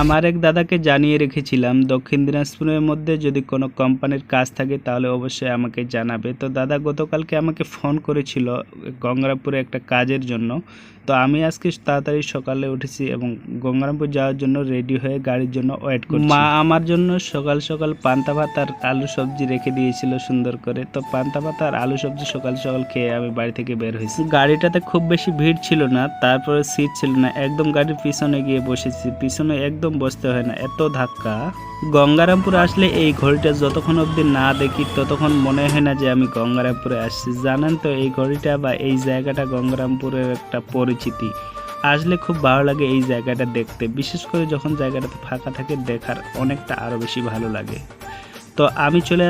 আমার এক দাদাকে জানিয়ে রেখেছিলাম দক্ষিণ দিনাজপুরের মধ্যে যদি কোনো কোম্পানির কাজ থাকে তাহলে অবশ্যই আমাকে জানাবে। তো দাদা গতকালকে আমাকে ফোন করেছিল গঙ্গারামপুরে একটা কাজের জন্য। তো আমি আজকে তাড়াতাড়ি সকালে উঠেছি এবং গঙ্গারামপুর যাওয়ার জন্য রেডি হয়ে গাড়ির জন্য ওয়েট করছি। মা আমার জন্য সকাল সকাল পান্তা ভাত আর আলু সবজি রেখে দিয়েছিল সুন্দর করে। তো পান্তা ভাত আর আলু সবজি সকাল সকাল খেয়ে আমি বাড়ি থেকে বের হয়েছি। গাড়িটাতে খুব বেশি ভিড় ছিল না, তারপরে সিট ছিল না, একদম গাড়ির পিছনে গিয়ে বসেছি। পিছনে একদম বসতে হয় না, এত ধাক্কা। গঙ্গারামপুরে আসলে এই ঘড়িটা যতক্ষণ অবধি না দেখি ততক্ষণ মনে হয় না যে আমি গঙ্গারামপুরে আসছি। জানেন তো এই ঘড়িটা বা এই জায়গাটা গঙ্গারামপুরের একটা পরিচিতি। আসলে খুব ভালো লাগে এই জায়গাটা দেখতে, বিশেষ করে যখন জায়গাটাতে ফাঁকা থাকে দেখার অনেকটা আরো বেশি ভালো লাগে। তো আমি চলে